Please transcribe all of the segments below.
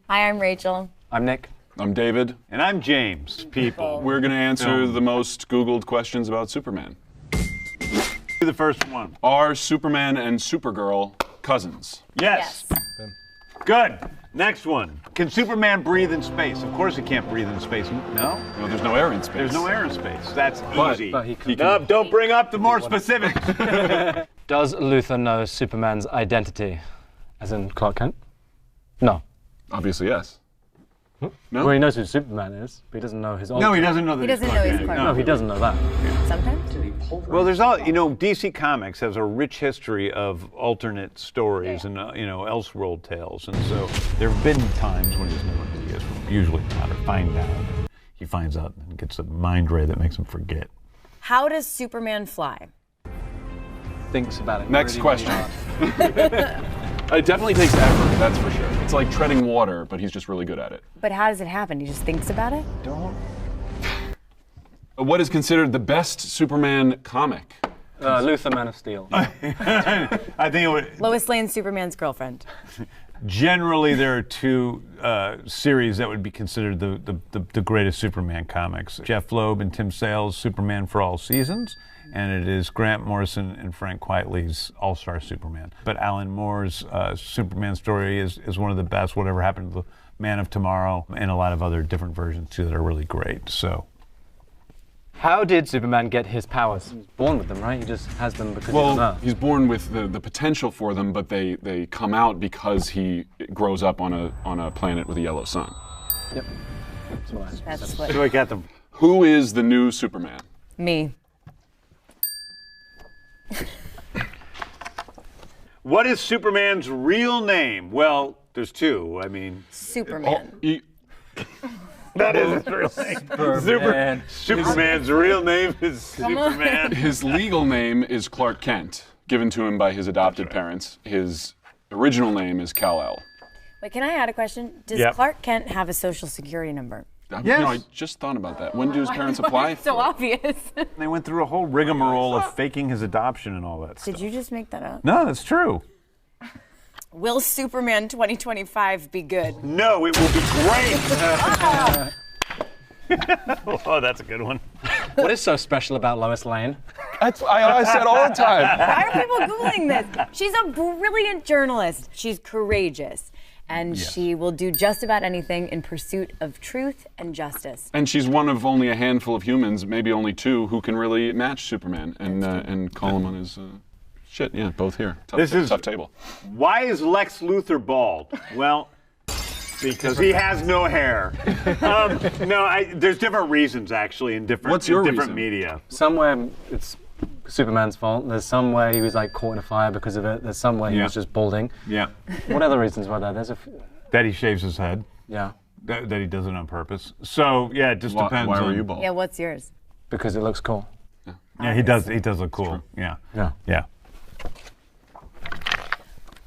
Hi, I'm Rachel. I'm Nick. I'm David. And I'm James. People. We're going to answer the most Googled questions about Superman. The first one. Are Superman and Supergirl cousins? Yes. Good. Next one. Can Superman breathe in space? Of course he can't breathe in space. No? No, there's no air in space. There's no air in space. That's easy. But he can. No, don't bring up the more specifics. Does Luthor know Superman's identity? As in Clark Kent? No. Obviously, yes. No? Well, he knows who Superman is, but he doesn't know his own. No, he doesn't know that He doesn't know he's Clark. No, he doesn't know that. Sometimes? Well, there's all, DC Comics has a rich history of alternate stories and, Elseworld tales. And so there have been times when he doesn't know who he is, usually not, or find out. He finds out and gets a mind ray that makes him forget. How does Superman fly? Thinks about it. Next really, question. really hard. It definitely takes effort, that's for sure. It's like treading water, but he's just really good at it. But how does it happen? He just thinks about it? What is considered the best Superman comic? Luthor, Man of Steel. I think it would. Lois Lane, Superman's girlfriend. Generally, there are two series that would be considered the greatest Superman comics. Jeff Loeb and Tim Sale's Superman for All Seasons, and it is Grant Morrison and Frank Quitely's All-Star Superman. But Alan Moore's Superman story is one of the best. Whatever Happened to the Man of Tomorrow, and a lot of other different versions too that are really great. So. How did Superman get his powers? He's born with them, right? He just has them because he's on Earth. He's born with the potential for them, but they come out because he grows up on a planet with a yellow sun. Yep. That's what. So I got them. Who is the new Superman? Me. What is Superman's real name? Well, there's two. I mean, Superman. that is his real name. Superman's real name is Superman. His legal name is Clark Kent, given to him by his adopted parents. His original name is Kal-El. Wait, can I add a question? Does Clark Kent have a social security number? Yes. I just thought about that. When do his parents apply? It's so obvious. They went through a whole rigmarole of faking his adoption and all that stuff. Did you just make that up? No, that's true. Will Superman 2025 be good? No, it will be great. Oh, that's a good one. What is so special about Lois Lane? That's I said all the time. Why are people Googling this? She's a brilliant journalist. She's courageous. And she will do just about anything in pursuit of truth and justice. And she's one of only a handful of humans, maybe only two, who can really match Superman and call him on his shit. Yeah, both here. Tough table. Why is Lex Luthor bald? Well, because he has no hair. There's different reasons actually in different reason? media. Somewhere it's Superman's fault. There's some way he was like caught in a fire because of it. There's some way he was just balding. Yeah. What other reasons were there? There's a few. That he shaves his head. Yeah. That he does it on purpose. So yeah, it just depends. Why on... were you bald? Yeah, what's yours? Because it looks cool. Yeah, he does look cool. Yeah.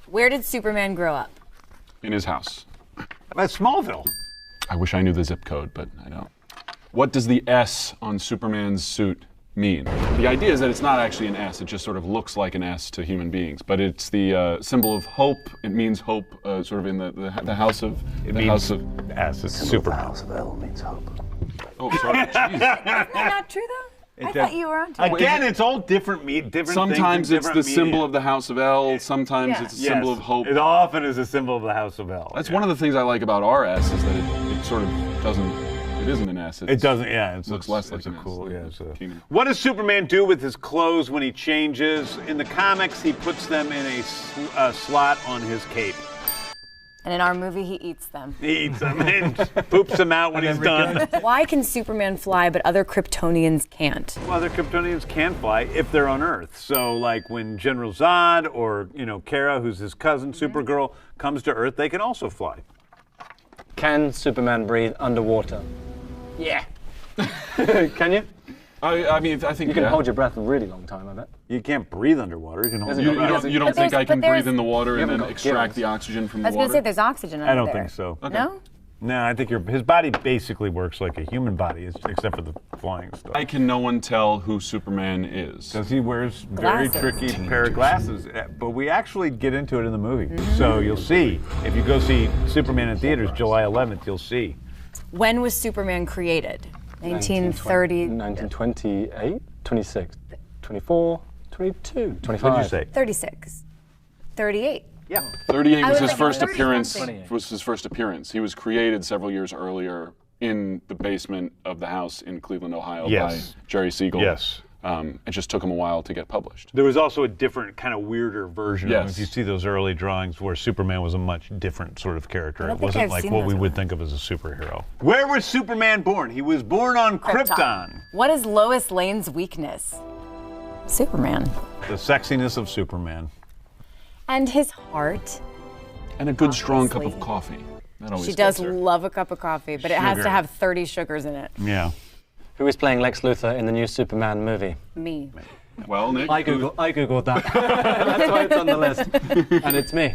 Where did Superman grow up? In his house. That's Smallville. I wish I knew the zip code, but I don't. What does the S on Superman's suit mean? The idea is that it's not actually an S, it just sort of looks like an S to human beings, but it's the symbol of hope. It means hope, sort of in the house of... S is super. The house of L means hope. Oh, sorry, jeez. Is that not true though? I thought you were on to it. Again, it's all different Sometimes things. it's the symbol of the House of L, sometimes it's a symbol of hope. It often is a symbol of the House of L. That's one of the things I like about our S, is that it sort of doesn't, it isn't an S. It doesn't, It looks less like it's an a cool, S. What does Superman do with his clothes when he changes? In the comics, he puts them in a slot on his cape. And in our movie, he eats them. He eats them and poops them out when he's done. Why can Superman fly, but other Kryptonians can't? Well, other Kryptonians can fly if they're on Earth. So, like when General Zod or Kara, who's his cousin, Supergirl, comes to Earth, they can also fly. Can Superman breathe underwater? Yeah. Can you? I mean, I think you can hold your breath a really long time, I bet. You can't breathe underwater. You can hold You don't think I can breathe in the water and then got extract gills. the oxygen from I the was going water? to say there's oxygen under I don't there. think so. Okay. No? No, I think his body basically works like a human body, except for the flying stuff. Why can no one tell who Superman is? Because he wears very tricky pair of glasses. But we actually get into it in the movie. Mm-hmm. So you'll see. If you go see Superman in theaters July 11th, you'll see. When was Superman created? 1930. 1928, 26, 24, 22, 25. What did you say? 36. 38. Yeah. 38 was was his like first 30 appearance. something. Was his first appearance. He was created several years earlier in the basement of the house in Cleveland, Ohio, Yes. by Jerry Siegel. Yes. It just took him a while to get published. There was also a different, kind of weirder version of him. Yes. If you see those early drawings where Superman was a much different sort of character. don't It think wasn't I've like seen what those we would ones. think of as a superhero. Where was Superman born? He was born on Krypton. What is Lois Lane's weakness? Superman. The sexiness of Superman. And his heart. And a good strong cup Obviously. of coffee. That always She does gets her. love a cup of coffee, but it has Sugar. to have 30 sugars in it. Yeah. Who is playing Lex Luthor in the new Superman movie? Me. Well, Nick, I googled that. That's why it's on the list, and it's me.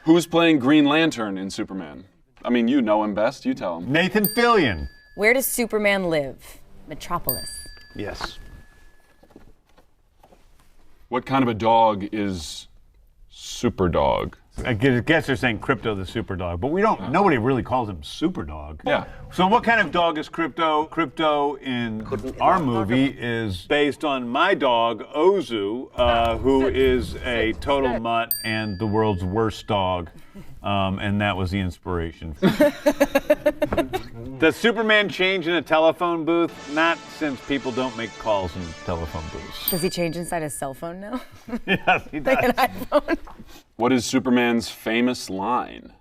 who's playing Green Lantern in Superman? I mean, you know him best. You tell him. Nathan Fillion. Where does Superman live? Metropolis. Yes. What kind of a dog is Superdog? I guess they're saying Crypto the Superdog, but we don't. Nobody really calls him Superdog. Yeah. So what kind of dog is Crypto? Crypto in our movie is based on my dog Ozu, who is a total mutt and the world's worst dog, and that was the inspiration. Does Superman change in a telephone booth? Not since people don't make calls in telephone booths. Does he change inside his cell phone now? Yes, he does. Like an iPhone? What is Superman's famous line?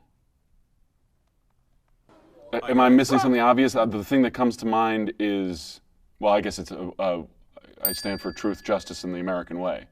Am I missing something obvious? The thing that comes to mind is, well, I guess it's I stand for truth, justice, and the American way.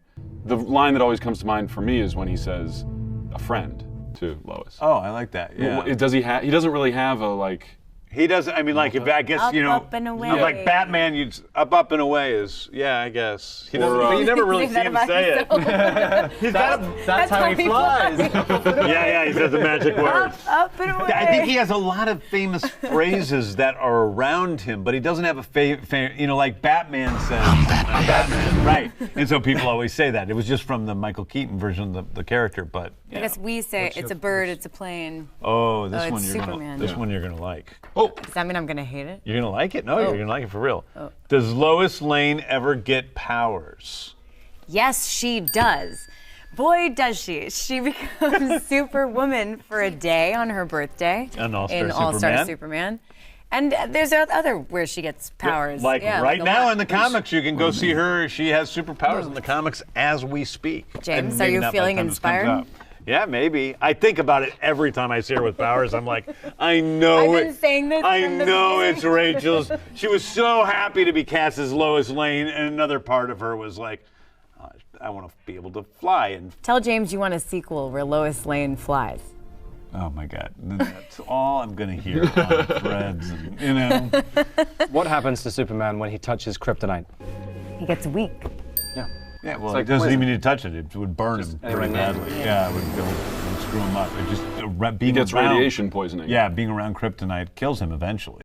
The line that always comes to mind for me is when he says, "a friend" to Lois. Oh, I like that. Yeah. Does he have? He doesn't really have a like. He doesn't. I mean, like, if I guess Up, you know, up, and away. like Batman, you'd up, and away is. Yeah, I guess. He doesn't. But you never really Say see that him about say yourself. it. He's got. That's how he flies. Yeah, he says the magic word. Up and away. I think he has a lot of famous phrases that are around him, but he doesn't have a you know, like Batman says. I'm Batman. Right. And so people always say that. It was just from the Michael Keaton version of the character, but. I guess we say it's a bird, it's a plane. Oh, this Oh, one it's you're Superman. gonna. This one you're gonna like. Oh, Does that mean I'm gonna hate it? You're gonna like it? No, Oh. you're gonna like it for real. Does Lois Lane ever get powers? Yes, she does. Boy, does she. She becomes Superwoman for a day on her birthday. In All-Star in All-Star Superman. Superman. And there's other where she gets powers. Like Yeah, right a now lot. in the comics, you can go see her. She has superpowers in the comics as we speak. James, And are maybe you not by the feeling time this comes inspired? out. Yeah, maybe. I think about it every time I see her with powers. I'm like, I know I've been saying this I from the know beginning. it's Rachel's. She was so happy to be cast as Lois Lane, and another part of her was like, I want to be able to fly. And Tell James you want a sequel where Lois Lane flies. oh my God, that's all I'm gonna hear on Threads. And, you know. What happens to Superman when he touches Kryptonite? He gets weak. Yeah. Yeah, well, like it doesn't poison. even need to touch it. It would burn him pretty anywhere near badly. Yeah, it would screw him up. It just being he gets around, radiation poisoning. Yeah, being around Kryptonite kills him eventually.